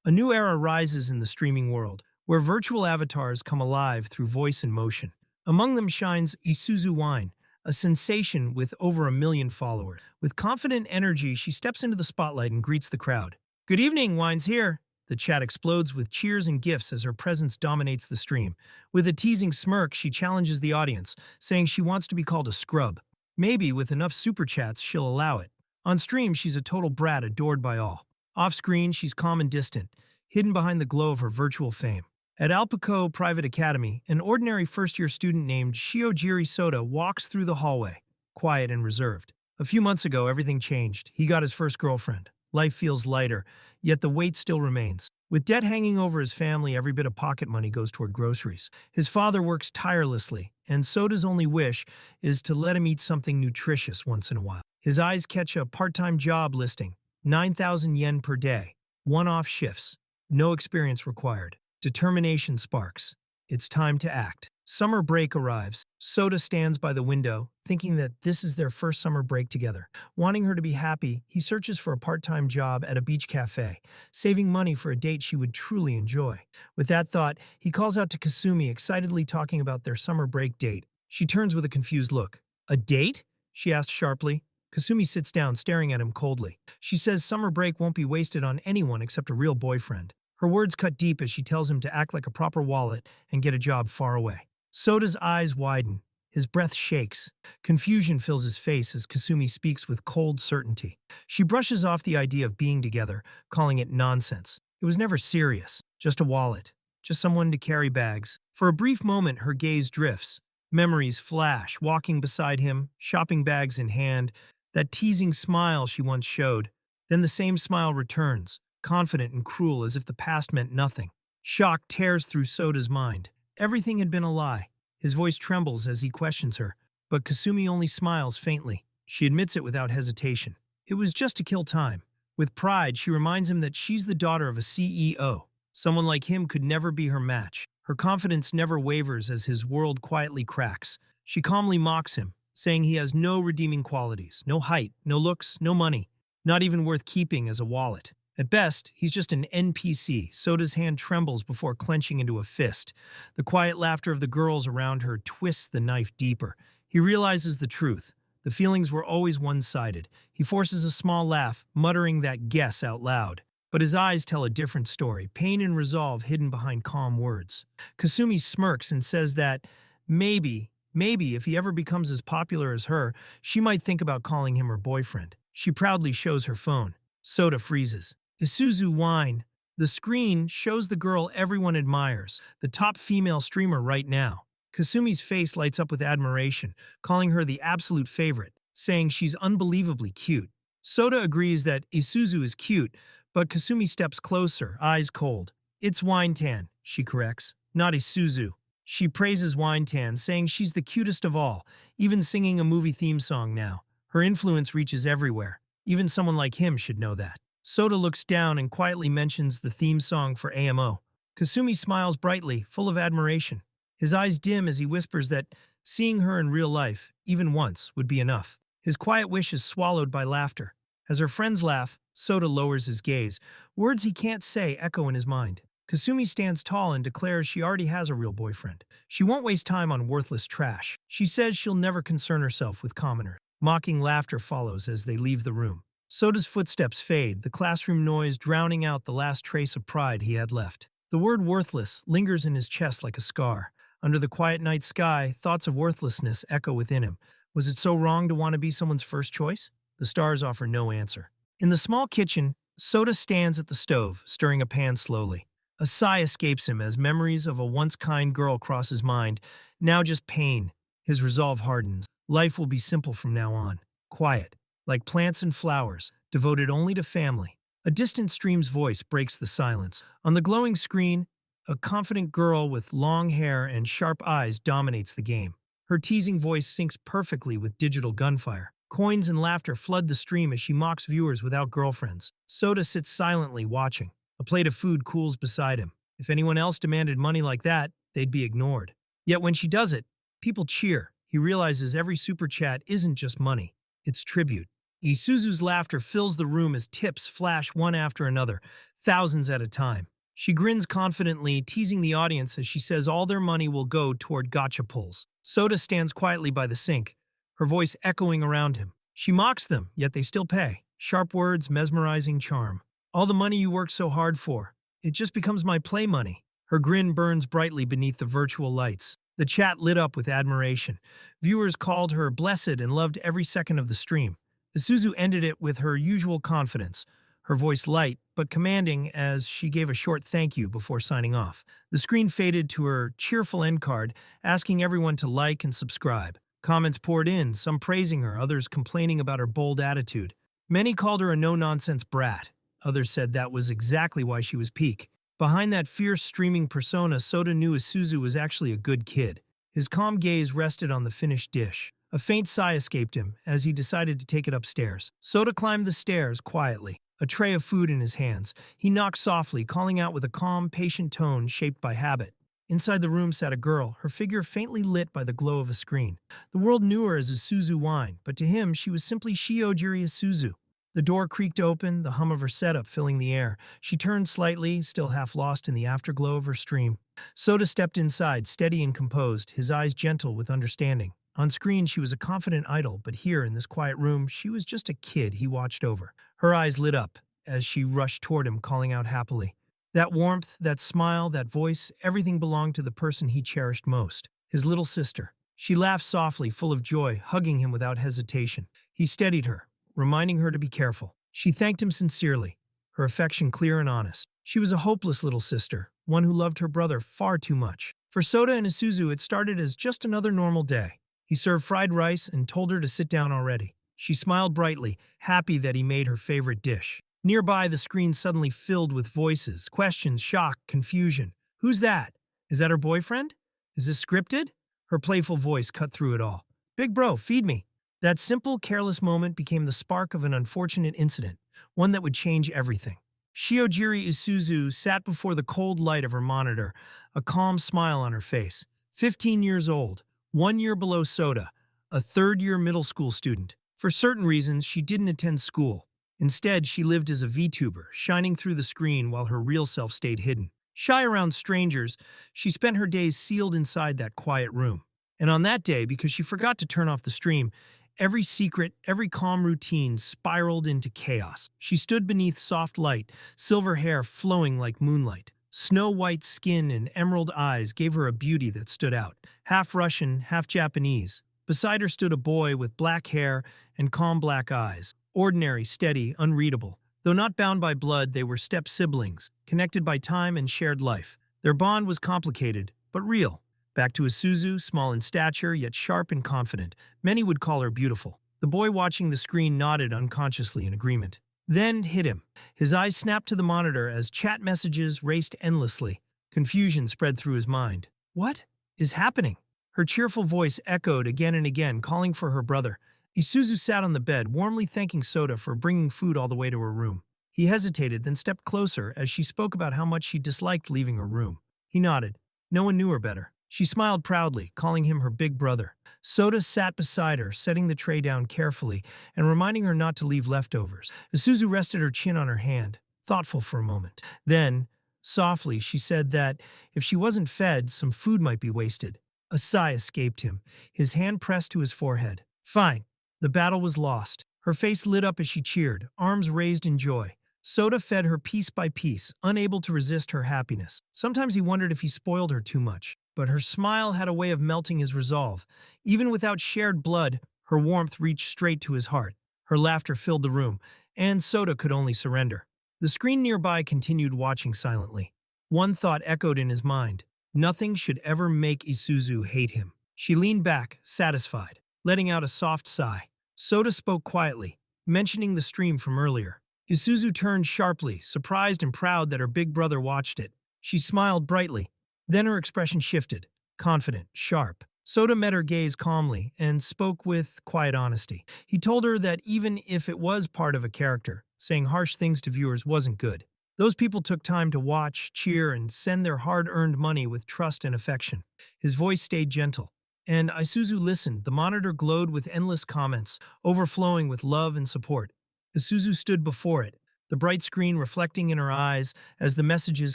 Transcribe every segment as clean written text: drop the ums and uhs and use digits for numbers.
A new era rises in the streaming world, where virtual avatars come alive through voice and motion. Among them shines Isuzu Wine, a sensation with over 1 million followers. With confident energy, she steps into the spotlight and greets the crowd. "Good evening, Wine's here." The chat explodes with cheers and gifts as her presence dominates the stream. With a teasing smirk, she challenges the audience, saying she wants to be called a scrub. Maybe with enough super chats, she'll allow it. On stream, she's a total brat adored by all. Off-screen, she's calm and distant, hidden behind the glow of her virtual fame. At Alpaco Private Academy, an ordinary first-year student named Shiojiri Soda walks through the hallway, quiet and reserved. A few months ago, everything changed. He got his first girlfriend. Life feels lighter, yet the weight still remains. With debt hanging over his family, every bit of pocket money goes toward groceries. His father works tirelessly, and Soda's only wish is to let him eat something nutritious once in a while. His eyes catch a part-time job listing, 9,000 yen per day, one-off shifts, no experience required. Determination sparks. It's time to act. Summer break arrives. Soda stands by the window, thinking that this is their first summer break together. Wanting her to be happy, he searches for a part-time job at a beach cafe, saving money for a date she would truly enjoy. With that thought, he calls out to Kasumi, excitedly talking about their summer break date. She turns with a confused look. "A date?" she asked sharply. Kasumi sits down, staring at him coldly. She says summer break won't be wasted on anyone except a real boyfriend. Her words cut deep as she tells him to act like a proper wallet and get a job far away. Soda's eyes widen. His breath shakes. Confusion fills his face as Kasumi speaks with cold certainty. She brushes off the idea of being together, calling it nonsense. It was never serious. Just a wallet. Just someone to carry bags. For a brief moment, her gaze drifts. Memories flash, walking beside him, shopping bags in hand, that teasing smile she once showed. Then the same smile returns, confident and cruel as if the past meant nothing. Shock tears through Soda's mind. Everything had been a lie. His voice trembles as he questions her, but Kasumi only smiles faintly. She admits it without hesitation. It was just to kill time. With pride, she reminds him that she's the daughter of a CEO. Someone like him could never be her match. Her confidence never wavers as his world quietly cracks. She calmly mocks him, saying he has no redeeming qualities, no height, no looks, no money, not even worth keeping as a wallet. At best, he's just an NPC. Soda's hand trembles before clenching into a fist. The quiet laughter of the girls around her twists the knife deeper. He realizes the truth. The feelings were always one-sided. He forces a small laugh, muttering that guess out loud. But his eyes tell a different story, pain and resolve hidden behind calm words. Kasumi smirks and says that maybe if he ever becomes as popular as her, she might think about calling him her boyfriend. She proudly shows her phone. Soda freezes. Isuzu Wine. The screen shows the girl everyone admires, the top female streamer right now. Kasumi's face lights up with admiration, calling her the absolute favorite, saying she's unbelievably cute. Soda agrees that Isuzu is cute, but Kasumi steps closer, eyes cold. "It's Wine-tan," she corrects, "not Isuzu." She praises Wine-tan, saying she's the cutest of all, even singing a movie theme song now. Her influence reaches everywhere. Even someone like him should know that. Soda looks down and quietly mentions the theme song for AMO. Kasumi smiles brightly, full of admiration. His eyes dim as he whispers that seeing her in real life, even once, would be enough. His quiet wish is swallowed by laughter. As her friends laugh, Soda lowers his gaze. Words he can't say echo in his mind. Kasumi stands tall and declares she already has a real boyfriend. She won't waste time on worthless trash. She says she'll never concern herself with commoners. Mocking laughter follows as they leave the room. Soda's footsteps fade, the classroom noise drowning out the last trace of pride he had left. The word worthless lingers in his chest like a scar. Under the quiet night sky, thoughts of worthlessness echo within him. Was it so wrong to want to be someone's first choice? The stars offer no answer. In the small kitchen, Soda stands at the stove, stirring a pan slowly. A sigh escapes him as memories of a once kind girl cross his mind, now just pain. His resolve hardens. Life will be simple from now on. Quiet. Like plants and flowers, devoted only to family. A distant stream's voice breaks the silence. On the glowing screen, a confident girl with long hair and sharp eyes dominates the game. Her teasing voice syncs perfectly with digital gunfire. Coins and laughter flood the stream as she mocks viewers without girlfriends. Soda sits silently watching. A plate of food cools beside him. If anyone else demanded money like that, they'd be ignored. Yet when she does it, people cheer. He realizes every super chat isn't just money, it's tribute. Isuzu's laughter fills the room as tips flash one after another. thousands at a time. She grins confidently, teasing the audience as she says all their money will go toward gotcha pulls. Soda stands quietly by the sink, her voice echoing around him. She mocks them, yet they still pay. Sharp words, mesmerizing charm. All the money you work so hard for. It just becomes my play money. Her grin burns brightly beneath the virtual lights. The chat lit up with admiration. Viewers called her blessed and loved every second of the stream. Isuzu ended it with her usual confidence, her voice light but commanding as she gave a short thank you before signing off. The screen faded to her cheerful end card, asking everyone to like and subscribe. Comments poured in, some praising her, others complaining about her bold attitude. Many called her a no-nonsense brat. Others said that was exactly why she was peak. Behind that fierce streaming persona, Soda knew Isuzu was actually a good kid. His calm gaze rested on the finished dish. A faint sigh escaped him as he decided to take it upstairs. Soda climbed the stairs quietly, a tray of food in his hands. He knocked softly, calling out with a calm, patient tone shaped by habit. Inside the room sat a girl, her figure faintly lit by the glow of a screen. The world knew her as Isuzu Wine, but to him she was simply Shiojiri Isuzu. The door creaked open, the hum of her setup filling the air. She turned slightly, still half lost in the afterglow of her stream. Soda stepped inside, steady and composed, his eyes gentle with understanding. On screen, she was a confident idol, but here, in this quiet room, she was just a kid he watched over. Her eyes lit up as she rushed toward him, calling out happily. That warmth, that smile, that voice, everything belonged to the person he cherished most, his little sister. She laughed softly, full of joy, hugging him without hesitation. He steadied her, reminding her to be careful. She thanked him sincerely, her affection clear and honest. She was a hopeless little sister, one who loved her brother far too much. For Soda and Isuzu, it started as just another normal day. He served fried rice and told her to sit down already. She smiled brightly, happy that he made her favorite dish. Nearby, the screen suddenly filled with voices, questions, shock, confusion. Who's that? Is that her boyfriend? Is this scripted? Her playful voice cut through it all. Big bro, feed me. That simple, careless moment became the spark of an unfortunate incident, one that would change everything. Shiojiri Isuzu sat before the cold light of her monitor, a calm smile on her face. 15 years old, 1 year below Soda, a third-year middle school student. For certain reasons, she didn't attend school. Instead, she lived as a VTuber, shining through the screen while her real self stayed hidden. Shy around strangers, she spent her days sealed inside that quiet room. And on that day, because she forgot to turn off the stream, every secret, every calm routine spiraled into chaos. She stood beneath soft light, silver hair flowing like moonlight. Snow-white skin and emerald eyes gave her a beauty that stood out, half Russian, half Japanese. Beside her stood a boy with black hair and calm black eyes. Ordinary, steady, unreadable. Though not bound by blood, they were step-siblings, connected by time and shared life. Their bond was complicated, but real. Back to Isuzu, small in stature, yet sharp and confident. Many would call her beautiful. The boy watching the screen nodded unconsciously in agreement. Then hit him. His eyes snapped to the monitor as chat messages raced endlessly. Confusion spread through his mind. What is happening? Her cheerful voice echoed again and again, calling for her brother. Isuzu sat on the bed, warmly thanking Soda for bringing food all the way to her room. He hesitated, then stepped closer as she spoke about how much she disliked leaving her room. He nodded. No one knew her better. She smiled proudly, calling him her big brother. Soda sat beside her, setting the tray down carefully and reminding her not to leave leftovers. Isuzu rested her chin on her hand, thoughtful for a moment. Then, softly, she said that if she wasn't fed, some food might be wasted. A sigh escaped him, his hand pressed to his forehead. Fine. The battle was lost. Her face lit up as she cheered, arms raised in joy. Soda fed her piece by piece, unable to resist her happiness. Sometimes he wondered if he spoiled her too much, but her smile had a way of melting his resolve. Even without shared blood, her warmth reached straight to his heart. Her laughter filled the room, and Soda could only surrender. The screen nearby continued watching silently. One thought echoed in his mind. Nothing should ever make Isuzu hate him. She leaned back, satisfied, letting out a soft sigh. Soda spoke quietly, mentioning the stream from earlier. Isuzu turned sharply, surprised and proud that her big brother watched it. She smiled brightly. Then her expression shifted, confident, sharp. Soda met her gaze calmly and spoke with quiet honesty. He told her that even if it was part of a character, saying harsh things to viewers wasn't good. Those people took time to watch, cheer, and send their hard-earned money with trust and affection. His voice stayed gentle. And Isuzu listened. The monitor glowed with endless comments, overflowing with love and support. Isuzu stood before it, the bright screen reflecting in her eyes as the messages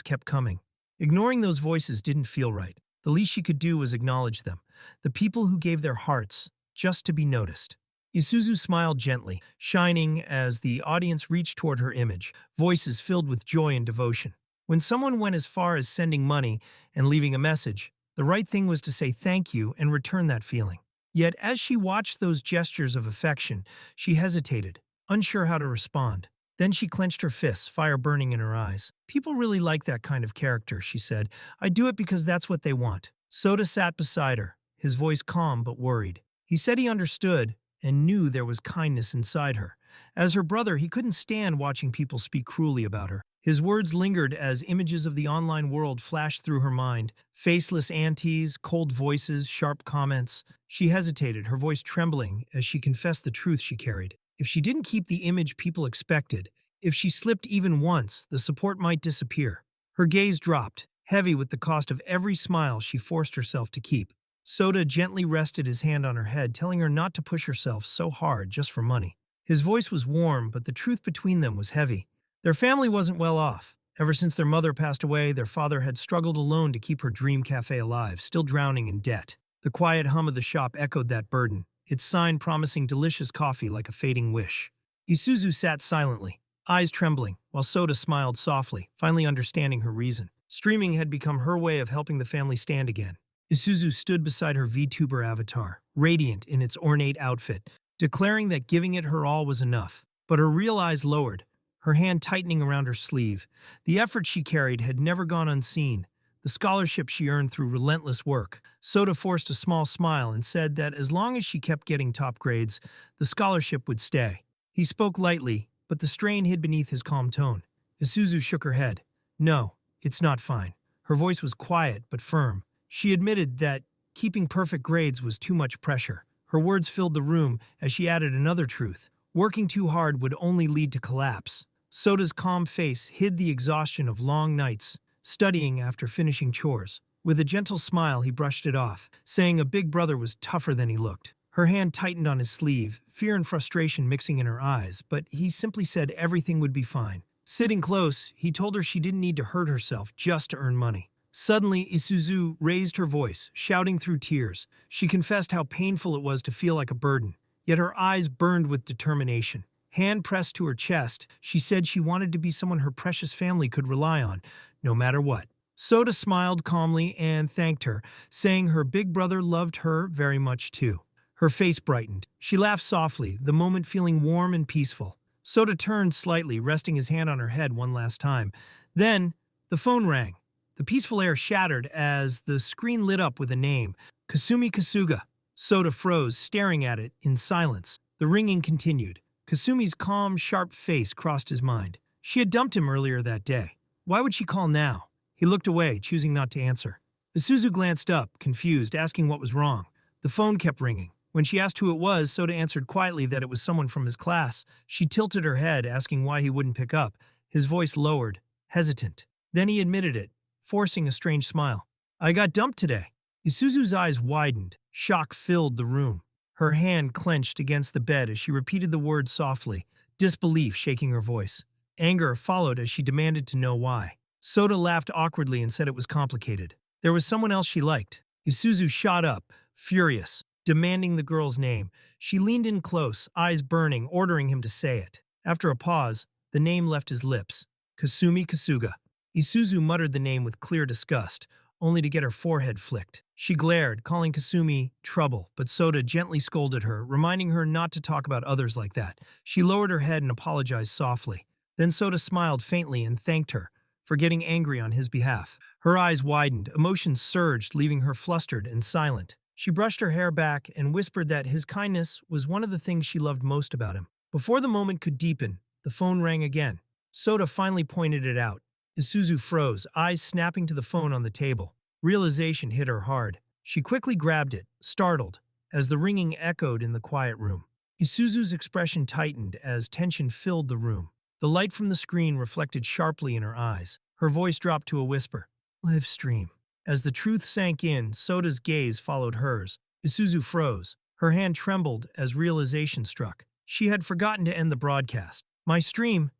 kept coming. Ignoring those voices didn't feel right. The least she could do was acknowledge them, the people who gave their hearts just to be noticed. Isuzu smiled gently, shining as the audience reached toward her image, voices filled with joy and devotion. When someone went as far as sending money and leaving a message, the right thing was to say thank you and return that feeling. Yet as she watched those gestures of affection, she hesitated, unsure how to respond. Then she clenched her fists, fire burning in her eyes. People really like that kind of character, she said. I do it because that's what they want. Soda sat beside her, his voice calm but worried. He said he understood and knew there was kindness inside her. As her brother, he couldn't stand watching people speak cruelly about her. His words lingered as images of the online world flashed through her mind. Faceless aunties, cold voices, sharp comments. She hesitated, her voice trembling as she confessed the truth she carried. If she didn't keep the image people expected, if she slipped even once, the support might disappear. Her gaze dropped, heavy with the cost of every smile she forced herself to keep. Soda gently rested his hand on her head, telling her not to push herself so hard just for money. His voice was warm, but the truth between them was heavy. Their family wasn't well off. Ever since their mother passed away, their father had struggled alone to keep her dream cafe alive, still drowning in debt. The quiet hum of the shop echoed that burden, its sign promising delicious coffee like a fading wish. Isuzu sat silently, eyes trembling, while Soda smiled softly, finally understanding her reason. Streaming had become her way of helping the family stand again. Isuzu stood beside her VTuber avatar, radiant in its ornate outfit, declaring that giving it her all was enough. But her real eyes lowered, her hand tightening around her sleeve. The effort she carried had never gone unseen, the scholarship she earned through relentless work. Soda forced a small smile and said that as long as she kept getting top grades, the scholarship would stay. He spoke lightly, but the strain hid beneath his calm tone. Isuzu shook her head. No, it's not fine. Her voice was quiet but firm. She admitted that keeping perfect grades was too much pressure. Her words filled the room as she added another truth. Working too hard would only lead to collapse. Soda's calm face hid the exhaustion of long nights, studying after finishing chores. With a gentle smile, he brushed it off, saying a big brother was tougher than he looked. Her hand tightened on his sleeve, fear and frustration mixing in her eyes, but he simply said everything would be fine. Sitting close, he told her she didn't need to hurt herself just to earn money. Suddenly, Isuzu raised her voice, shouting through tears. She confessed how painful it was to feel like a burden, yet her eyes burned with determination. Hand pressed to her chest, she said she wanted to be someone her precious family could rely on, no matter what. Soda smiled calmly and thanked her, saying her big brother loved her very much too. Her face brightened. She laughed softly, the moment feeling warm and peaceful. Soda turned slightly, resting his hand on her head one last time. Then, the phone rang. The peaceful air shattered as the screen lit up with a name, Kasumi Kasuga. Soda froze, staring at it in silence. The ringing continued. Kasumi's calm, sharp face crossed his mind. She had dumped him earlier that day. Why would she call now? He looked away, choosing not to answer. Isuzu glanced up, confused, asking what was wrong. The phone kept ringing. When she asked who it was, Soda answered quietly that it was someone from his class. She tilted her head, asking why he wouldn't pick up. His voice lowered, hesitant. Then he admitted it, forcing a strange smile. I got dumped today. Isuzu's eyes widened. Shock filled the room. Her hand clenched against the bed as she repeated the words softly, disbelief shaking her voice. Anger followed as she demanded to know why. Soda laughed awkwardly and said it was complicated. There was someone else she liked. Isuzu shot up, furious, demanding the girl's name. She leaned in close, eyes burning, ordering him to say it. After a pause, the name left his lips. Kasumi Kasuga. Isuzu muttered the name with clear disgust, only to get her forehead flicked. She glared, calling Kasumi trouble, but Soda gently scolded her, reminding her not to talk about others like that. She lowered her head and apologized softly. Then Soda smiled faintly and thanked her for getting angry on his behalf. Her eyes widened, emotions surged, leaving her flustered and silent. She brushed her hair back and whispered that his kindness was one of the things she loved most about him. Before the moment could deepen, the phone rang again. Soda finally pointed it out. Isuzu froze, eyes snapping to the phone on the table. Realization hit her hard. She quickly grabbed it, startled, as the ringing echoed in the quiet room. Isuzu's expression tightened as tension filled the room. The light from the screen reflected sharply in her eyes. Her voice dropped to a whisper. Live stream. As the truth sank in, Soda's gaze followed hers. Isuzu froze. Her hand trembled as realization struck. She had forgotten to end the broadcast. My stream.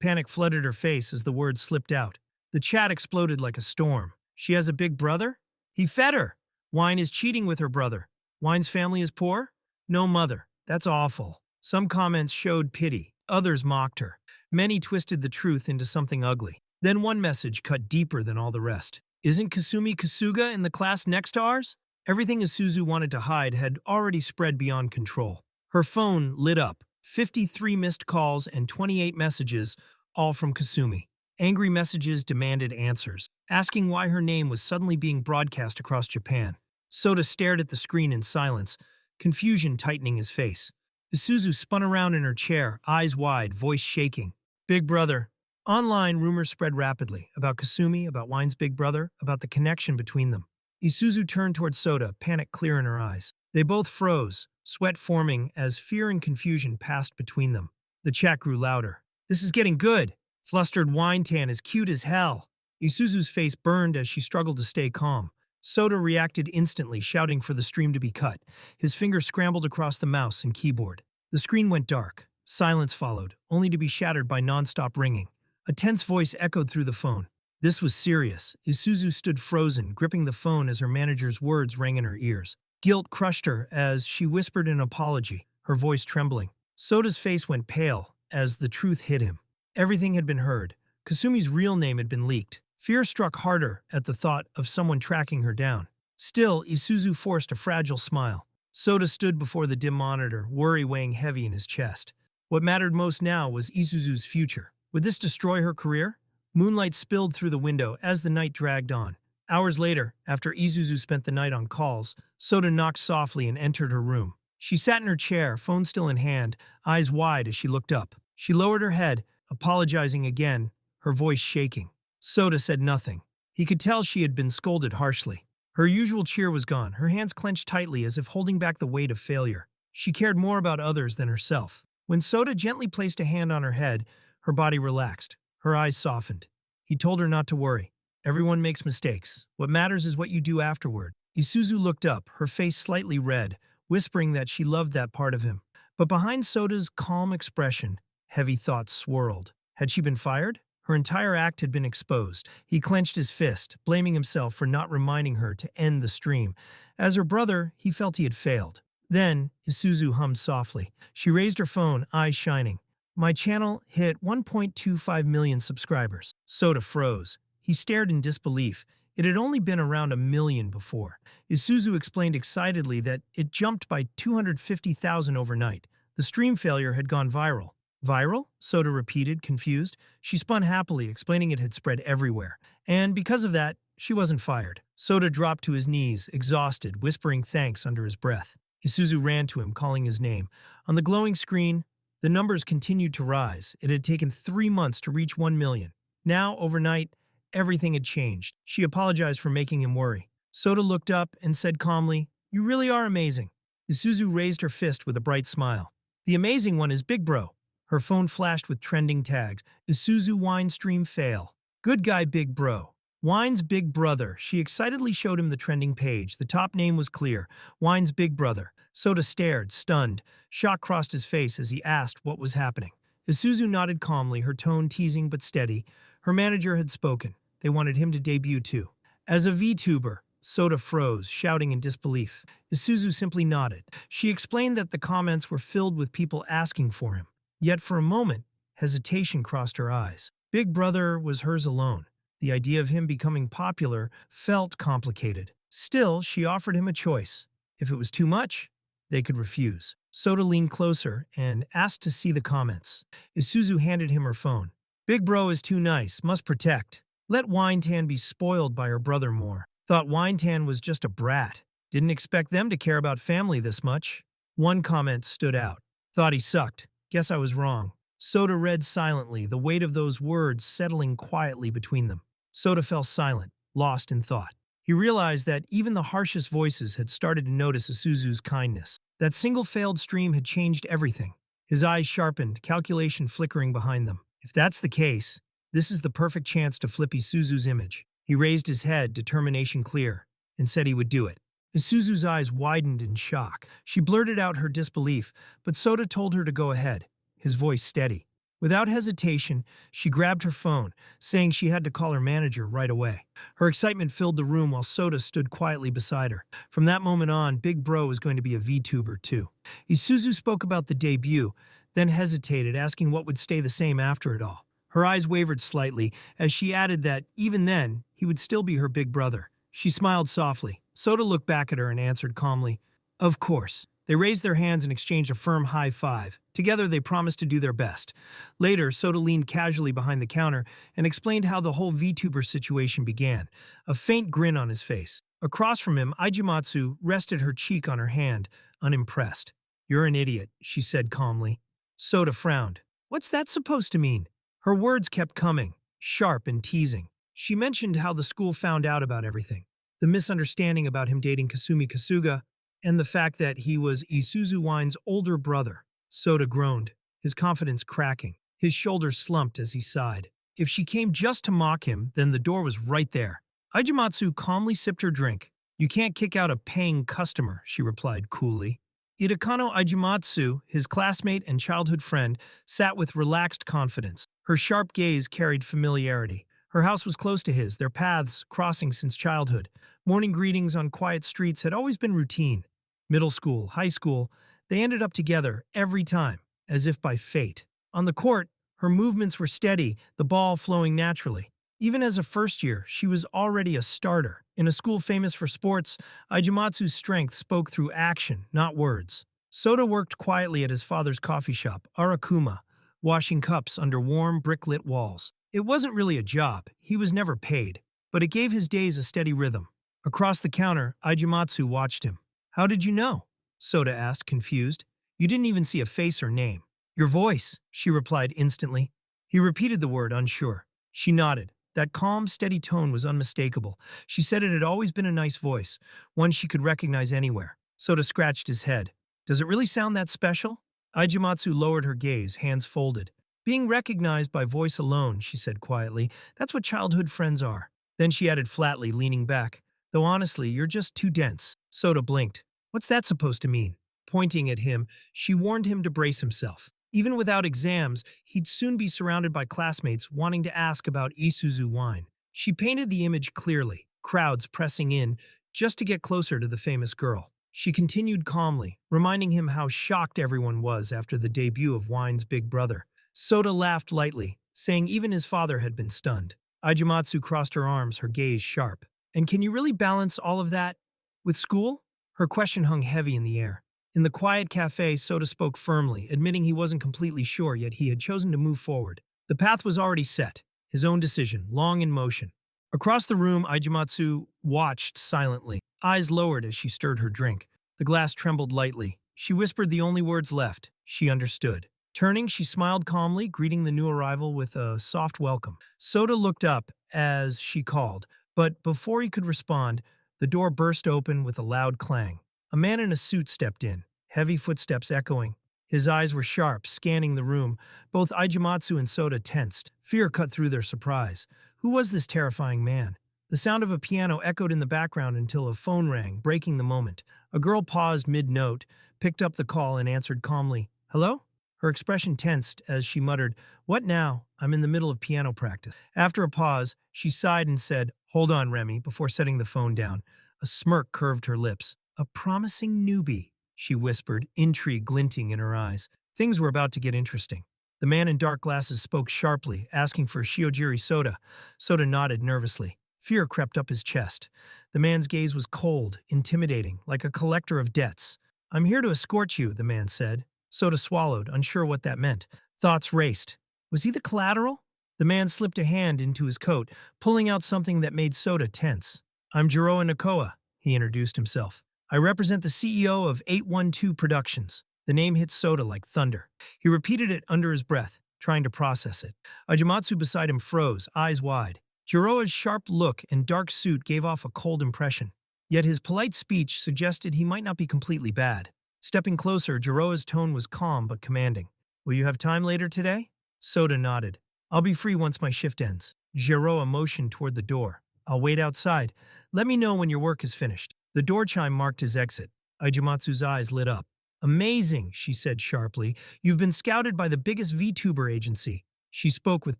Panic flooded her face as the words slipped out. The chat exploded like a storm. She has a big brother? He fed her. Wine is cheating with her brother. Wine's family is poor? No mother. That's awful. Some comments showed pity. Others mocked her. Many twisted the truth into something ugly. Then one message cut deeper than all the rest. Isn't Kasumi Kasuga in the class next to ours? Everything Isuzu wanted to hide had already spread beyond control. Her phone lit up. 53 missed calls and 28 messages, all from Kasumi. Angry messages demanded answers, asking why her name was suddenly being broadcast across Japan. Soda stared at the screen in silence, confusion tightening his face. Isuzu spun around in her chair, eyes wide, voice shaking. Big brother. Online, rumors spread rapidly about Kasumi, about Wine's big brother, about the connection between them. Isuzu turned toward Soda, panic clear in her eyes. They both froze, sweat forming as fear and confusion passed between them. The chat grew louder. This is getting good. Flustered Wine Tan is cute as hell. Isuzu's face burned as she struggled to stay calm. Soda reacted instantly, shouting for the stream to be cut. His fingers scrambled across the mouse and keyboard. The screen went dark. Silence followed, only to be shattered by non-stop ringing. A tense voice echoed through the phone. This was serious. Isuzu stood frozen, gripping the phone as her manager's words rang in her ears. Guilt crushed her as she whispered an apology, her voice trembling. Soda's face went pale as the truth hit him. Everything had been heard. Kasumi's real name had been leaked. Fear struck harder at the thought of someone tracking her down. Still, Isuzu forced a fragile smile. Soda stood before the dim monitor, worry weighing heavy in his chest. What mattered most now was Isuzu's future. Would this destroy her career? Moonlight spilled through the window as the night dragged on. Hours later, after Isuzu spent the night on calls, Soda knocked softly and entered her room. She sat in her chair, phone still in hand, eyes wide as she looked up. She lowered her head, apologizing again, her voice shaking. Soda said nothing. He could tell she had been scolded harshly. Her usual cheer was gone, her hands clenched tightly as if holding back the weight of failure. She cared more about others than herself. When Soda gently placed a hand on her head, her body relaxed. Her eyes softened. He told her not to worry. Everyone makes mistakes. What matters is what you do afterward. Isuzu looked up, her face slightly red, whispering that she loved that part of him. But behind Soda's calm expression, heavy thoughts swirled. Had she been fired? Her entire act had been exposed. He clenched his fist, blaming himself for not reminding her to end the stream. As her brother, he felt he had failed. Then, Isuzu hummed softly. She raised her phone, eyes shining. My channel hit 1.25 million subscribers. Soda froze. He stared in disbelief. It had only been around 1 million before. Isuzu explained excitedly that it jumped by 250,000 overnight. The stream failure had gone viral. Viral? Soda repeated, confused. She spun happily, explaining it had spread everywhere. And because of that, she wasn't fired. Soda dropped to his knees, exhausted, whispering thanks under his breath. Isuzu ran to him, calling his name. On the glowing screen, the numbers continued to rise. It had taken 3 months to reach 1 million. Now, overnight, everything had changed. She apologized for making him worry. Soda looked up and said calmly, "You really are amazing." Isuzu raised her fist with a bright smile. "The amazing one is Big Bro." Her phone flashed with trending tags. Isuzu Wine stream fail. Good guy Big Bro. Wine's big brother. She excitedly showed him the trending page. The top name was clear. Wine's big brother. Soda stared, stunned. Shock crossed his face as he asked what was happening. Isuzu nodded calmly, her tone teasing but steady. Her manager had spoken. They wanted him to debut too. As a VTuber, Soda froze, shouting in disbelief. Isuzu simply nodded. She explained that the comments were filled with people asking for him. Yet for a moment, hesitation crossed her eyes. Big Brother was hers alone. The idea of him becoming popular felt complicated. Still, she offered him a choice. If it was too much, they could refuse. Soda leaned closer and asked to see the comments. Isuzu handed him her phone. Big Bro is too nice, must protect. Let Wintan be spoiled by her brother more. Thought Wintan was just a brat. Didn't expect them to care about family this much. One comment stood out. Thought he sucked. Guess I was wrong. Soda read silently, the weight of those words settling quietly between them. Soda fell silent, lost in thought. He realized that even the harshest voices had started to notice Isuzu's kindness. That single failed stream had changed everything. His eyes sharpened, calculation flickering behind them. If that's the case, this is the perfect chance to flip Isuzu's image. He raised his head, determination clear, and said he would do it. Isuzu's eyes widened in shock. She blurted out her disbelief, but Soda told her to go ahead, his voice steady. Without hesitation, she grabbed her phone, saying she had to call her manager right away. Her excitement filled the room while Soda stood quietly beside her. From that moment on, Big Bro was going to be a VTuber too. Isuzu spoke about the debut, then hesitated, asking what would stay the same after it all. Her eyes wavered slightly as she added that, even then, he would still be her big brother. She smiled softly. Soda looked back at her and answered calmly, "Of course." They raised their hands and exchanged a firm high five. Together, they promised to do their best. Later, Soda leaned casually behind the counter and explained how the whole VTuber situation began, a faint grin on his face. Across from him, Ijimatsu rested her cheek on her hand, unimpressed. "You're an idiot," she said calmly. Soda frowned. "What's that supposed to mean?" Her words kept coming, sharp and teasing. She mentioned how the school found out about everything. The misunderstanding about him dating Kasumi Kasuga, and the fact that he was Isuzu Wine's older brother. Soda groaned, his confidence cracking. His shoulders slumped as he sighed. If she came just to mock him, then the door was right there. Ijimatsu calmly sipped her drink. "You can't kick out a paying customer," she replied coolly. Itakano Ijimatsu, his classmate and childhood friend, sat with relaxed confidence. Her sharp gaze carried familiarity. Her house was close to his, their paths crossing since childhood. Morning greetings on quiet streets had always been routine. Middle school, high school, they ended up together every time, as if by fate. On the court, her movements were steady, the ball flowing naturally. Even as a first year, she was already a starter. In a school famous for sports, Ijimatsu's strength spoke through action, not words. Soda worked quietly at his father's coffee shop, Arakuma, washing cups under warm, brick-lit walls. It wasn't really a job, he was never paid, but it gave his days a steady rhythm. Across the counter, Ijimatsu watched him. "How did you know?" Soda asked, confused. "You didn't even see a face or name." "Your voice," she replied instantly. He repeated the word, unsure. She nodded. That calm, steady tone was unmistakable. She said it had always been a nice voice, one she could recognize anywhere. Soda scratched his head. "Does it really sound that special?" Ijimatsu lowered her gaze, hands folded. "Being recognized by voice alone," she said quietly, "that's what childhood friends are." Then she added flatly, leaning back, "Though honestly, you're just too dense." Soda blinked. "What's that supposed to mean?" Pointing at him, she warned him to brace himself. Even without exams, he'd soon be surrounded by classmates wanting to ask about Isuzu Wine. She painted the image clearly, crowds pressing in just to get closer to the famous girl. She continued calmly, reminding him how shocked everyone was after the debut of Wine's big brother. Soda laughed lightly, saying even his father had been stunned. Ijimatsu crossed her arms, her gaze sharp. "And can you really balance all of that with school?" Her question hung heavy in the air. In the quiet cafe, Soda spoke firmly, admitting he wasn't completely sure, yet he had chosen to move forward. The path was already set, his own decision, long in motion. Across the room, Ijimatsu watched silently, eyes lowered as she stirred her drink. The glass trembled lightly. She whispered the only words left. She understood. Turning, she smiled calmly, greeting the new arrival with a soft welcome. Soda looked up as she called, but before he could respond, the door burst open with a loud clang. A man in a suit stepped in, heavy footsteps echoing. His eyes were sharp, scanning the room. Both Ijimatsu and Soda tensed. Fear cut through their surprise. Who was this terrifying man? The sound of a piano echoed in the background until a phone rang, breaking the moment. A girl paused mid-note, picked up the call, and answered calmly, "Hello?" Her expression tensed as she muttered, "What now? I'm in the middle of piano practice." After a pause, she sighed and said, "Hold on, Remy," before setting the phone down. A smirk curved her lips. "A promising newbie," she whispered, intrigue glinting in her eyes. Things were about to get interesting. The man in dark glasses spoke sharply, asking for Shiojiri soda. Soda nodded nervously. Fear crept up his chest. The man's gaze was cold, intimidating, like a collector of debts. "I'm here to escort you," the man said. Soda swallowed, unsure what that meant. Thoughts raced. Was he the collateral? The man slipped a hand into his coat, pulling out something that made Soda tense. "I'm Jiroa Nakoa," he introduced himself. "I represent the CEO of 812 Productions." The name hit Soda like thunder. He repeated it under his breath, trying to process it. Ijimatsu beside him froze, eyes wide. Jiroa's sharp look and dark suit gave off a cold impression. Yet his polite speech suggested he might not be completely bad. Stepping closer, Jiroa's tone was calm but commanding. "Will you have time later today?" Soda nodded. "I'll be free once my shift ends." Jiroa motioned toward the door. "I'll wait outside. Let me know when your work is finished." The door chime marked his exit. Ijimatsu's eyes lit up. Amazing, she said sharply. You've been scouted by the biggest VTuber agency. She spoke with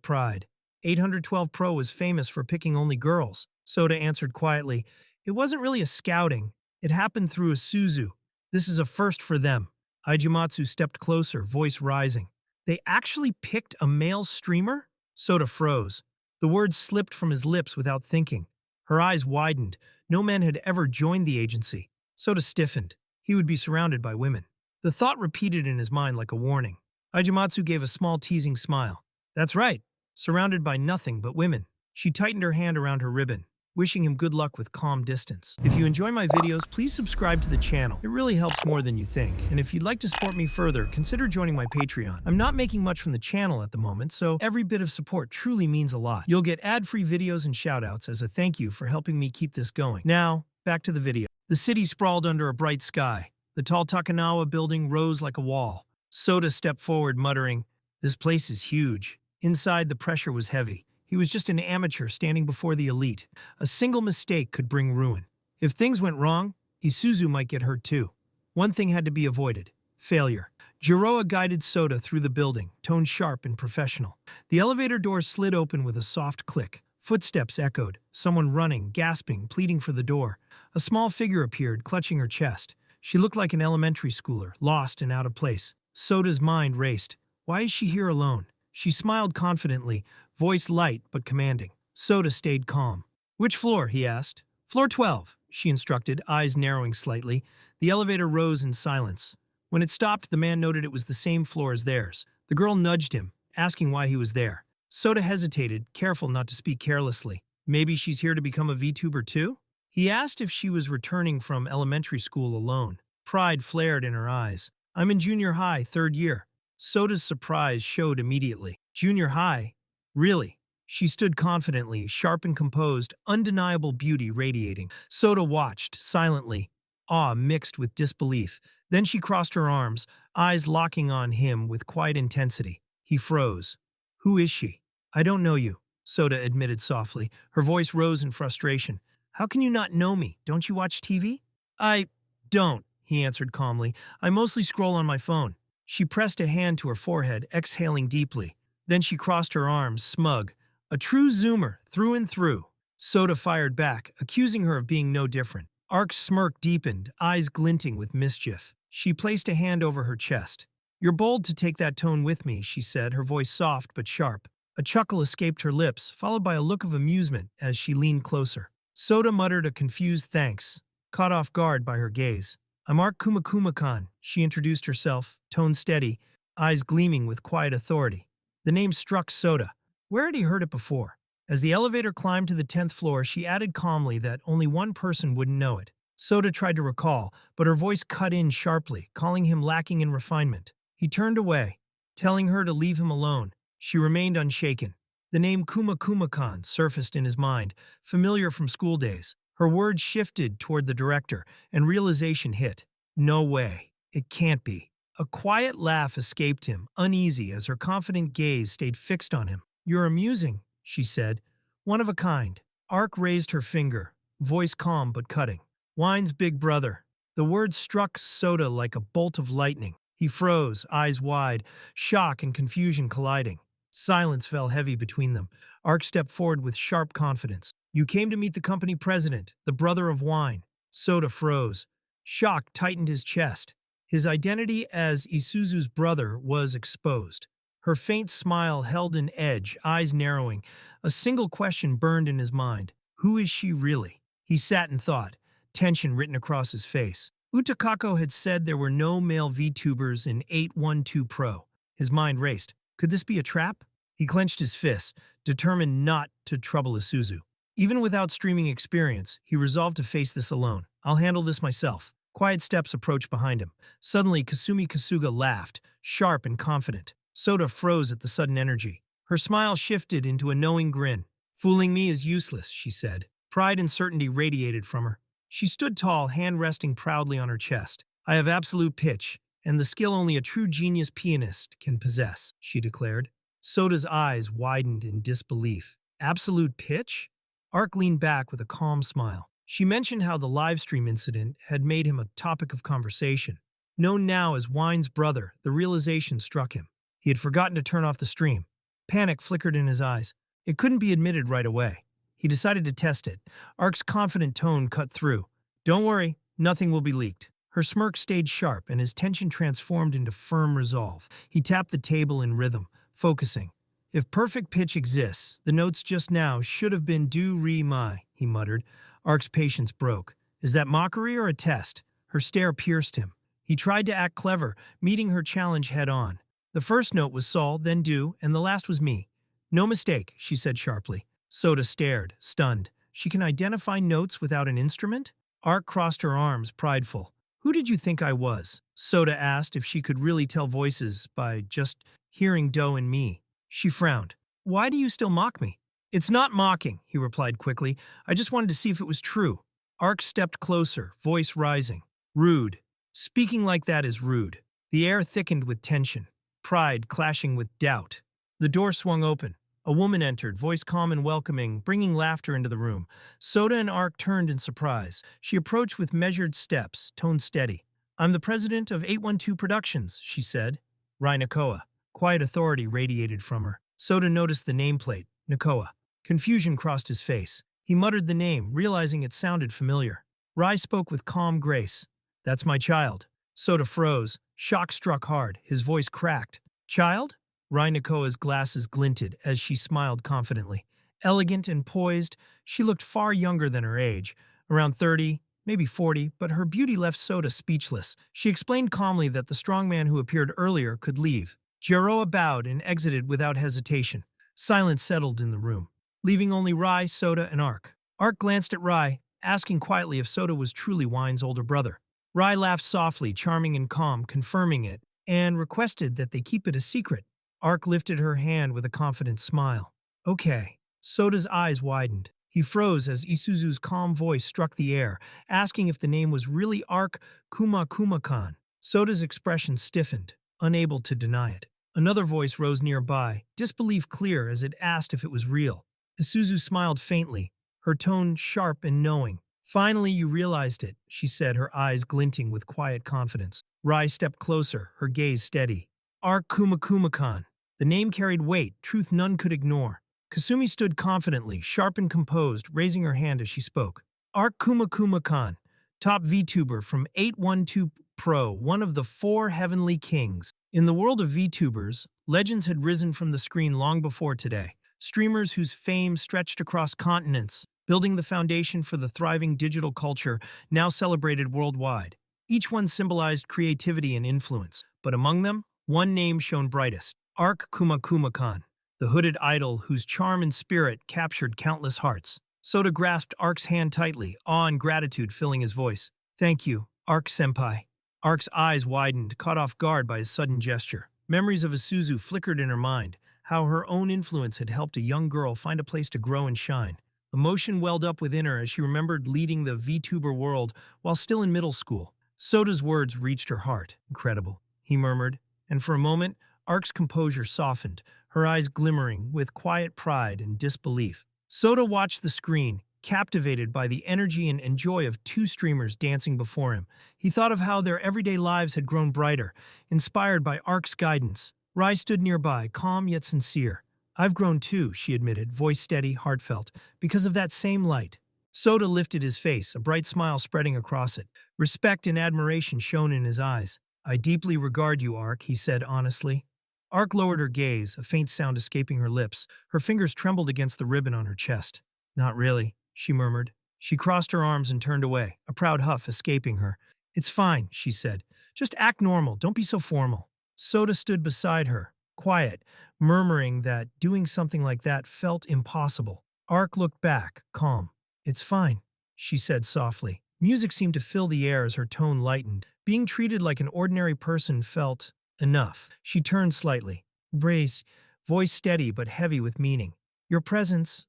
pride. 812 Pro was famous for picking only girls. Soda answered quietly. It wasn't really a scouting. It happened through a Isuzu. This is a first for them. Ijumatsu stepped closer, voice rising. They actually picked a male streamer? Soda froze. The words slipped from his lips without thinking. Her eyes widened. No man had ever joined the agency. Soda stiffened. He would be surrounded by women. The thought repeated in his mind like a warning. Ijumatsu gave a small teasing smile. That's right. Surrounded by nothing but women. She tightened her hand around her ribbon, wishing him good luck with calm distance. If you enjoy my videos, please subscribe to the channel. It really helps more than you think. And if you'd like to support me further, consider joining my Patreon. I'm not making much from the channel at the moment, so every bit of support truly means a lot. You'll get ad-free videos and shoutouts as a thank you for helping me keep this going. Now, back to the video. The city sprawled under a bright sky. The tall Takanawa building rose like a wall. Soda stepped forward, muttering, "This place is huge." Inside, the pressure was heavy. He was just an amateur standing before the elite. A single mistake could bring ruin. If things went wrong, Isuzu might get hurt too. One thing had to be avoided: failure. Jiroa guided Soda through the building, tone sharp and professional. The elevator doors slid open with a soft click. Footsteps echoed, someone running, gasping, pleading for the door. A small figure appeared, clutching her chest. She looked like an elementary schooler, lost and out of place. Soda's mind raced. Why is she here alone? She smiled confidently, voice light but commanding. Soda stayed calm. Which floor? He asked. Floor 12, she instructed, eyes narrowing slightly. The elevator rose in silence. When it stopped, the man noted it was the same floor as theirs. The girl nudged him, asking why he was there. Soda hesitated, careful not to speak carelessly. Maybe she's here to become a VTuber too? He asked if she was returning from elementary school alone. Pride flared in her eyes. I'm in junior high, 3rd year. Soda's surprise showed immediately. Junior high? Really? She stood confidently, sharp and composed, undeniable beauty radiating. Soda watched, silently, awe mixed with disbelief. Then she crossed her arms, eyes locking on him with quiet intensity. He froze. Who is she? I don't know you, Soda admitted softly. Her voice rose in frustration. How can you not know me? Don't you watch TV? I don't, he answered calmly. I mostly scroll on my phone. She pressed a hand to her forehead, exhaling deeply. Then she crossed her arms, smug. A true Zoomer, through and through. Soda fired back, accusing her of being no different. Ark's smirk deepened, eyes glinting with mischief. She placed a hand over her chest. You're bold to take that tone with me, she said, her voice soft but sharp. A chuckle escaped her lips, followed by a look of amusement as she leaned closer. Soda muttered a confused thanks, caught off guard by her gaze. I'm Ark Kumakuma-kan, she introduced herself, tone steady, eyes gleaming with quiet authority. The name struck Soda. Where had he heard it before? As the elevator climbed to the 10th floor, she added calmly that only one person wouldn't know it. Soda tried to recall, but her voice cut in sharply, calling him lacking in refinement. He turned away, telling her to leave him alone. She remained unshaken. The name Kumakuma-kan surfaced in his mind, familiar from school days. Her words shifted toward the director, and realization hit. No way. It can't be. A quiet laugh escaped him, uneasy as her confident gaze stayed fixed on him. You're amusing, she said. One of a kind. Ark raised her finger, voice calm but cutting. Wine's big brother. The words struck Soda like a bolt of lightning. He froze, eyes wide, shock and confusion colliding. Silence fell heavy between them. Ark stepped forward with sharp confidence. You came to meet the company president, the brother of Wine. Soda froze. Shock tightened his chest. His identity as Isuzu's brother was exposed. Her faint smile held an edge, eyes narrowing. A single question burned in his mind. Who is she really? He sat and thought, tension written across his face. Utako had said there were no male VTubers in 812 Pro. His mind raced. Could this be a trap? He clenched his fists, determined not to trouble Isuzu. Even without streaming experience, he resolved to face this alone. I'll handle this myself. Quiet steps approached behind him. Suddenly, Kasumi Kasuga laughed, sharp and confident. Soda froze at the sudden energy. Her smile shifted into a knowing grin. Fooling me is useless, she said. Pride and certainty radiated from her. She stood tall, hand resting proudly on her chest. I have absolute pitch, and the skill only a true genius pianist can possess, she declared. Soda's eyes widened in disbelief. Absolute pitch? Ark leaned back with a calm smile. She mentioned how the livestream incident had made him a topic of conversation. Known now as Wine's brother, the realization struck him. He had forgotten to turn off the stream. Panic flickered in his eyes. It couldn't be admitted right away. He decided to test it. Ark's confident tone cut through. Don't worry, nothing will be leaked. Her smirk stayed sharp, and his tension transformed into firm resolve. He tapped the table in rhythm, focusing. If perfect pitch exists, the notes just now should have been do, re, mi, he muttered. Ark's patience broke. Is that mockery or a test? Her stare pierced him. He tried to act clever, meeting her challenge head on. The first note was sol, then do, and the last was me. No mistake, she said sharply. Soda stared, stunned. She can identify notes without an instrument? Ark crossed her arms, prideful. Who did you think I was? Soda asked if she could really tell voices by just hearing do and me. She frowned. Why do you still mock me? It's not mocking, he replied quickly. I just wanted to see if it was true. Ark stepped closer, voice rising. Rude. Speaking like that is rude. The air thickened with tension, pride clashing with doubt. The door swung open. A woman entered, voice calm and welcoming, bringing laughter into the room. Soda and Ark turned in surprise. She approached with measured steps, tone steady. I'm the president of 812 Productions, she said. Rai Nakoa. Quiet authority radiated from her. Soda noticed the nameplate, Nakoa. Confusion crossed his face. He muttered the name, realizing it sounded familiar. Rai spoke with calm grace. That's my child. Soda froze. Shock struck hard. His voice cracked. Child? Rai Nakoa's glasses glinted as she smiled confidently. Elegant and poised, she looked far younger than her age, around 30, maybe 40, but her beauty left Soda speechless. She explained calmly that the strong man who appeared earlier could leave. Jiroa bowed and exited without hesitation. Silence settled in the room, leaving only Rai, Soda, and Ark. Ark glanced at Rai, asking quietly if Soda was truly Wine's older brother. Rai laughed softly, charming and calm, confirming it, and requested that they keep it a secret. Ark lifted her hand with a confident smile. Okay. Soda's eyes widened. He froze as Isuzu's calm voice struck the air, asking if the name was really Ark Kuma-Kuma-kan. Soda's expression stiffened, unable to deny it. Another voice rose nearby, disbelief clear as it asked if it was real. Isuzu smiled faintly, her tone sharp and knowing. Finally, you realized it, she said, her eyes glinting with quiet confidence. Rai stepped closer, her gaze steady. Ark Kuma-Kuma-kan. The name carried weight, truth none could ignore. Kasumi stood confidently, sharp and composed, raising her hand as she spoke. Ark Kuma-Kuma-kan, top VTuber from 812 Pro, one of the 4 heavenly kings. In the world of VTubers, legends had risen from the screen long before today. Streamers whose fame stretched across continents, building the foundation for the thriving digital culture now celebrated worldwide. Each one symbolized creativity and influence, but among them, one name shone brightest, Ark Kuma-Kuma-kan, the hooded idol whose charm and spirit captured countless hearts. Soda grasped Ark's hand tightly, awe and gratitude filling his voice. Thank you, Ark-senpai. Ark's eyes widened, caught off guard by his sudden gesture. Memories of Isuzu flickered in her mind, how her own influence had helped a young girl find a place to grow and shine. Emotion welled up within her as she remembered leading the VTuber world while still in middle school. Soda's words reached her heart. Incredible, he murmured, and for a moment, Ark's composure softened, her eyes glimmering with quiet pride and disbelief. Soda watched the screen, captivated by the energy and joy of 2 streamers dancing before him. He thought of how their everyday lives had grown brighter, inspired by Ark's guidance. Rai stood nearby, calm yet sincere. I've grown too, she admitted, voice steady, heartfelt, because of that same light. Soda lifted his face, a bright smile spreading across it. Respect and admiration shone in his eyes. I deeply regard you, Ark, he said honestly. Ark lowered her gaze, a faint sound escaping her lips. Her fingers trembled against the ribbon on her chest. Not really, she murmured. She crossed her arms and turned away, a proud huff escaping her. It's fine, she said. Just act normal, don't be so formal. Soda stood beside her, quiet, murmuring that doing something like that felt impossible. Ark looked back, calm. It's fine, she said softly. Music seemed to fill the air as her tone lightened. Being treated like an ordinary person felt enough. She turned slightly. Brace, voice steady but heavy with meaning. Your presence,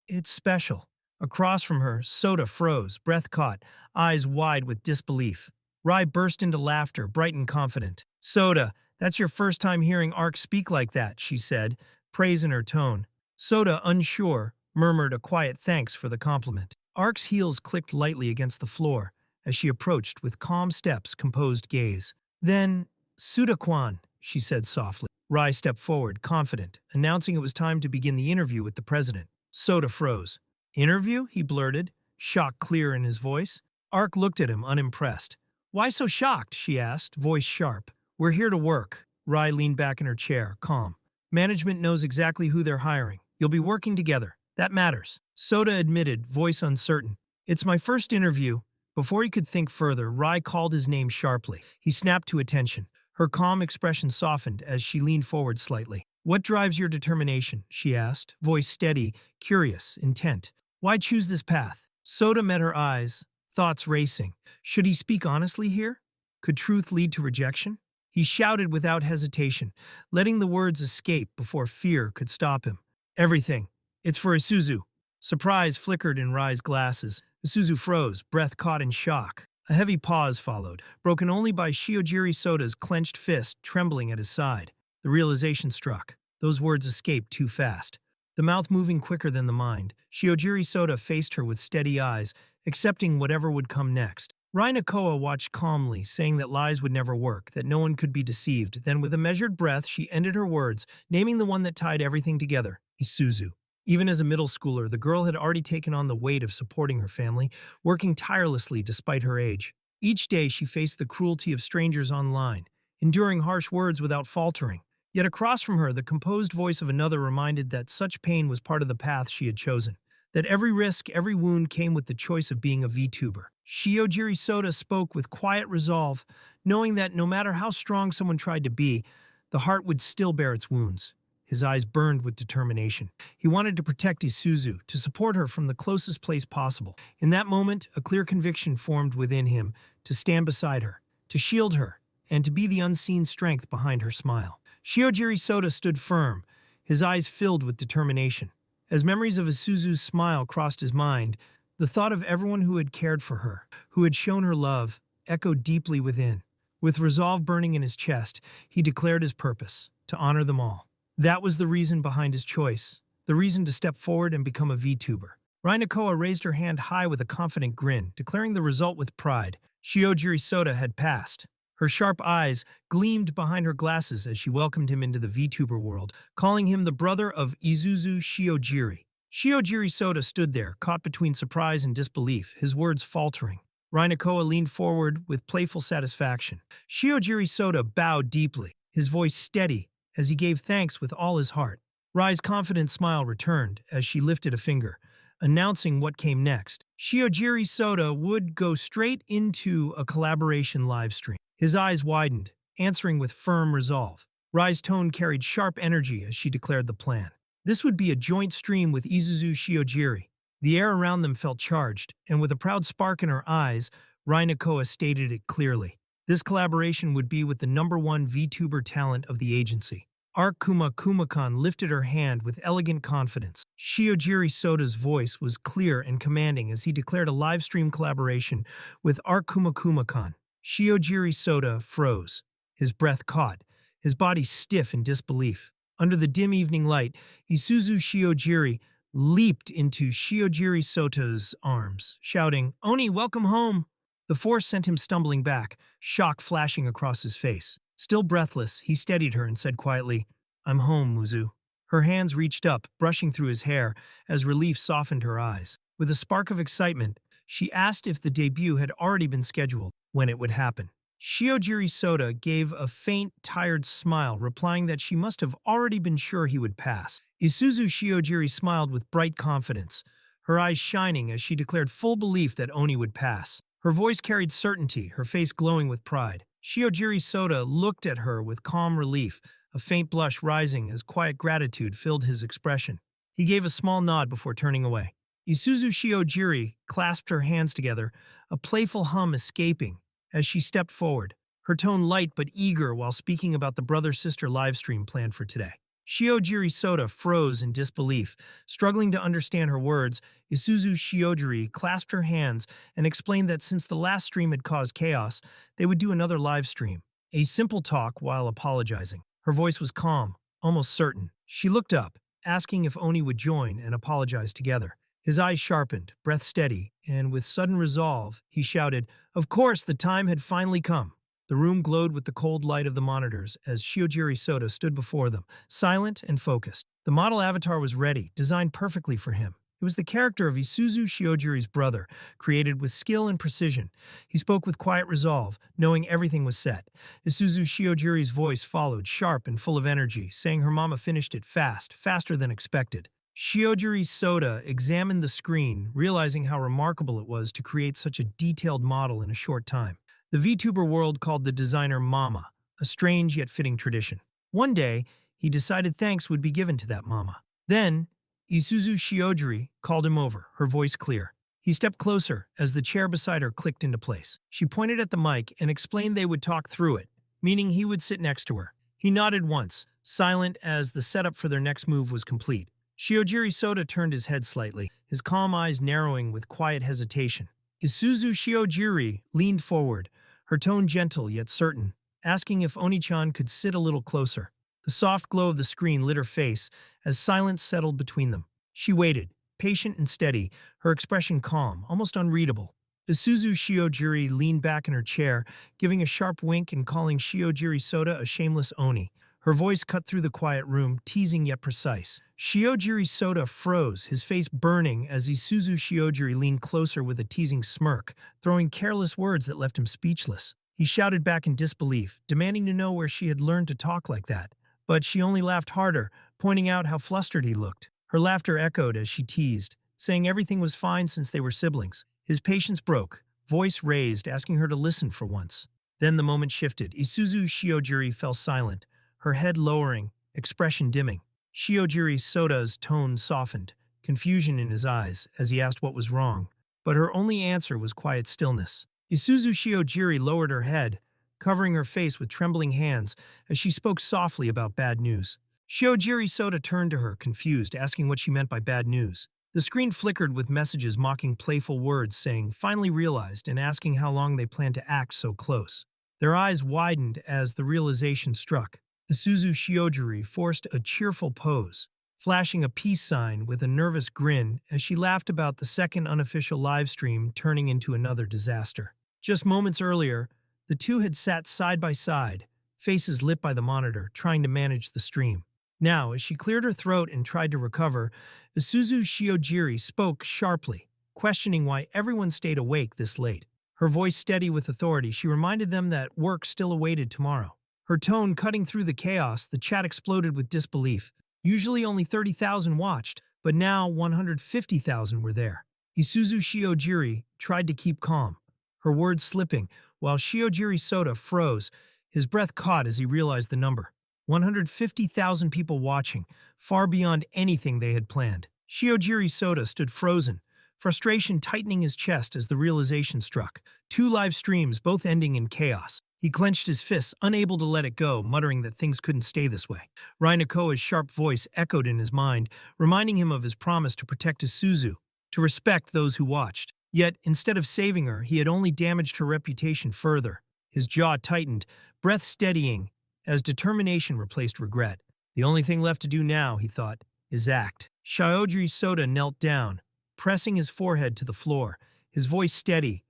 it's special. Across from her, Soda froze, breath caught, eyes wide with disbelief. Rai burst into laughter, bright and confident. Soda, that's your first time hearing Ark speak like that, she said, praise in her tone. Soda, unsure, murmured a quiet thanks for the compliment. Ark's heels clicked lightly against the floor, as she approached with calm steps, composed gaze. Then, Suda-kwan, she said softly. Rai stepped forward, confident, announcing it was time to begin the interview with the president. Soda froze. Interview? He blurted, shock clear in his voice. Ark looked at him, unimpressed. Why so shocked? She asked, voice sharp. We're here to work. Rai leaned back in her chair, calm. Management knows exactly who they're hiring. You'll be working together. That matters. Soda admitted, voice uncertain. It's my first interview. Before he could think further, Rai called his name sharply. He snapped to attention. Her calm expression softened as she leaned forward slightly. What drives your determination? She asked, voice steady, curious, intent. Why choose this path? Soda met her eyes, thoughts racing. Should he speak honestly here? Could truth lead to rejection? He shouted without hesitation, letting the words escape before fear could stop him. Everything. It's for Isuzu. Surprise flickered in Rai's glasses. Isuzu froze, breath caught in shock. A heavy pause followed, broken only by Shiojiri Soda's clenched fist trembling at his side. The realization struck. Those words escaped too fast. The mouth moving quicker than the mind, Shiojiri Soda faced her with steady eyes, accepting whatever would come next. Rai Nakoa watched calmly, saying that lies would never work, that no one could be deceived. Then with a measured breath, she ended her words, naming the one that tied everything together, Isuzu. Even as a middle schooler, the girl had already taken on the weight of supporting her family, working tirelessly despite her age. Each day she faced the cruelty of strangers online, enduring harsh words without faltering. Yet across from her, the composed voice of another reminded that such pain was part of the path she had chosen. That every risk, every wound came with the choice of being a VTuber. Shiojiri Soda spoke with quiet resolve, knowing that no matter how strong someone tried to be, the heart would still bear its wounds. His eyes burned with determination. He wanted to protect Isuzu, to support her from the closest place possible. In that moment, a clear conviction formed within him to stand beside her, to shield her, and to be the unseen strength behind her smile. Shiojiri Soda stood firm, his eyes filled with determination. As memories of Isuzu's smile crossed his mind, the thought of everyone who had cared for her, who had shown her love, echoed deeply within. With resolve burning in his chest, he declared his purpose, to honor them all. That was the reason behind his choice, the reason to step forward and become a VTuber. Rai Nakoa raised her hand high with a confident grin, declaring the result with pride. Shiojiri Soda had passed. Her sharp eyes gleamed behind her glasses as she welcomed him into the VTuber world, calling him the brother of Isuzu Shiojiri. Shiojiri Soda stood there, caught between surprise and disbelief, his words faltering. Rai Nakoa leaned forward with playful satisfaction. Shiojiri Soda bowed deeply, his voice steady as he gave thanks with all his heart. Rai's confident smile returned as she lifted a finger, announcing what came next. Shiojiri Soda would go straight into a collaboration livestream. His eyes widened, answering with firm resolve. Rai's tone carried sharp energy as she declared the plan. This would be a joint stream with Isuzu Shiojiri. The air around them felt charged, and with a proud spark in her eyes, Rai Nakoa stated it clearly. This collaboration would be with the #1 VTuber talent of the agency. Ark Kumakan lifted her hand with elegant confidence. Shiojiri Soda's voice was clear and commanding as he declared a live stream collaboration with Ark Kumakan. Shiojiri Soda froze, his breath caught, his body stiff in disbelief. Under the dim evening light, Isuzu Shiojiri leaped into Shiojiri Soda's arms, shouting, "Oni, welcome home!" The force sent him stumbling back, shock flashing across his face. Still breathless, he steadied her and said quietly, "I'm home, Muzu." Her hands reached up, brushing through his hair, as relief softened her eyes. With a spark of excitement, she asked if the debut had already been scheduled, when it would happen. Shiojiri Soda gave a faint, tired smile, replying that she must have already been sure he would pass. Isuzu Shiojiri smiled with bright confidence, her eyes shining as she declared full belief that Oni would pass. Her voice carried certainty, her face glowing with pride. Shiojiri Soda looked at her with calm relief, a faint blush rising as quiet gratitude filled his expression. He gave a small nod before turning away. Isuzu Shiojiri clasped her hands together, a playful hum escaping as she stepped forward, her tone light but eager while speaking about the brother-sister livestream planned for today. Shiojiri Soda froze in disbelief, struggling to understand her words. Isuzu Shiojiri clasped her hands and explained that since the last stream had caused chaos, they would do another live stream. A simple talk while apologizing. Her voice was calm, almost certain. She looked up, asking if Oni would join and apologize together. His eyes sharpened, breath steady, and with sudden resolve, he shouted, "Of course, the time had finally come." The room glowed with the cold light of the monitors as Shiojiri Soda stood before them, silent and focused. The model avatar was ready, designed perfectly for him. It was the character of Isuzu Shiojiri's brother, created with skill and precision. He spoke with quiet resolve, knowing everything was set. Isuzu Shiojiri's voice followed, sharp and full of energy, saying her mama finished it fast, faster than expected. Shiojiri Soda examined the screen, realizing how remarkable it was to create such a detailed model in a short time. The VTuber world called the designer Mama, a strange yet fitting tradition. One day, he decided thanks would be given to that Mama. Then, Isuzu Shiojiri called him over, her voice clear. He stepped closer as the chair beside her clicked into place. She pointed at the mic and explained they would talk through it, meaning he would sit next to her. He nodded once, silent as the setup for their next move was complete. Shiojiri Soda turned his head slightly, his calm eyes narrowing with quiet hesitation. Isuzu Shiojiri leaned forward, her tone gentle yet certain, asking if Oni-chan could sit a little closer. The soft glow of the screen lit her face as silence settled between them. She waited, patient and steady, her expression calm, almost unreadable. Isuzu Shiojiri leaned back in her chair, giving a sharp wink and calling Shiojiri Soda a shameless Oni. Her voice cut through the quiet room, teasing yet precise. Shiojiri Soda froze, his face burning as Isuzu Shiojiri leaned closer with a teasing smirk, throwing careless words that left him speechless. He shouted back in disbelief, demanding to know where she had learned to talk like that. But she only laughed harder, pointing out how flustered he looked. Her laughter echoed as she teased, saying everything was fine since they were siblings. His patience broke, voice raised, asking her to listen for once. Then the moment shifted. Isuzu Shiojiri fell silent, her head lowering, expression dimming. Shiojiri Soda's tone softened, confusion in his eyes as he asked what was wrong. But her only answer was quiet stillness. Isuzu Shiojiri lowered her head, covering her face with trembling hands as she spoke softly about bad news. Shiojiri Soda turned to her, confused, asking what she meant by bad news. The screen flickered with messages mocking playful words saying, "Finally realized," and asking how long they planned to act so close. Their eyes widened as the realization struck. Isuzu Shiojiri forced a cheerful pose, flashing a peace sign with a nervous grin as she laughed about the second unofficial livestream turning into another disaster. Just moments earlier, the two had sat side by side, faces lit by the monitor, trying to manage the stream. Now, as she cleared her throat and tried to recover, Isuzu Shiojiri spoke sharply, questioning why everyone stayed awake this late. Her voice steady with authority, she reminded them that work still awaited tomorrow. Her tone cutting through the chaos, the chat exploded with disbelief. Usually only 30,000 watched, but now 150,000 were there. Isuzu Shiojiri tried to keep calm, her words slipping, while Shiojiri Soda froze, his breath caught as he realized the number. 150,000 people watching, far beyond anything they had planned. Shiojiri Soda stood frozen, frustration tightening his chest as the realization struck. Two live streams, both ending in chaos. He clenched his fists, unable to let it go, muttering that things couldn't stay this way. Rainakoa's sharp voice echoed in his mind, reminding him of his promise to protect Isuzu, to respect those who watched. Yet, instead of saving her, he had only damaged her reputation further. His jaw tightened, breath steadying, as determination replaced regret. The only thing left to do now, he thought, is act. Shiojiri Soda knelt down, pressing his forehead to the floor, his voice steady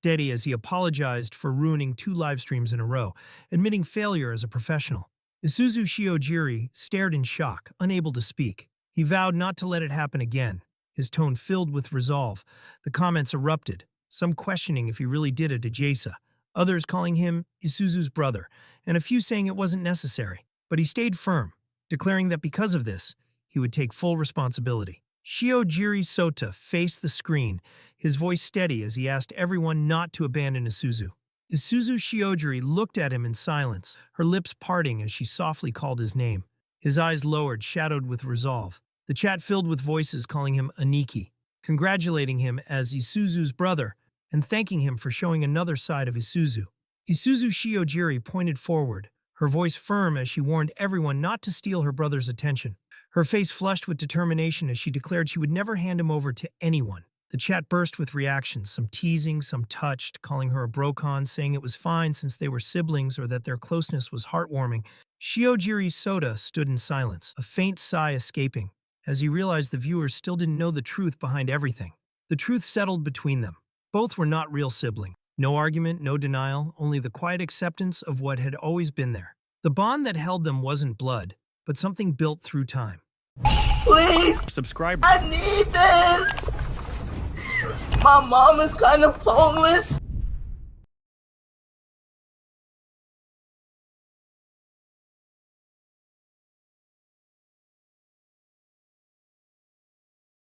as he apologized for ruining two live streams in a row, admitting failure as a professional. Isuzu Shiojiri stared in shock, unable to speak. He vowed not to let it happen again, his tone filled with resolve. The comments erupted, some questioning if he really did it to Jasa, others calling him Isuzu's brother, and a few saying it wasn't necessary. But he stayed firm, declaring that because of this, he would take full responsibility. Shiojiri Soda faced the screen, his voice steady as he asked everyone not to abandon Isuzu. Isuzu Shiojiri looked at him in silence, her lips parting as she softly called his name. His eyes lowered, shadowed with resolve. The chat filled with voices calling him Aniki, congratulating him as Isuzu's brother, and thanking him for showing another side of Isuzu. Isuzu Shiojiri pointed forward, her voice firm as she warned everyone not to steal her brother's attention. Her face flushed with determination as she declared she would never hand him over to anyone. The chat burst with reactions, some teasing, some touched, calling her a brocon, saying it was fine since they were siblings or that their closeness was heartwarming. Shiojiri Soda stood in silence, a faint sigh escaping, as he realized the viewers still didn't know the truth behind everything. The truth settled between them. Both were not real siblings. No argument, no denial, only the quiet acceptance of what had always been there. The bond that held them wasn't blood, but something built through time. Please! Subscribe. I need this! My mom is kind of homeless.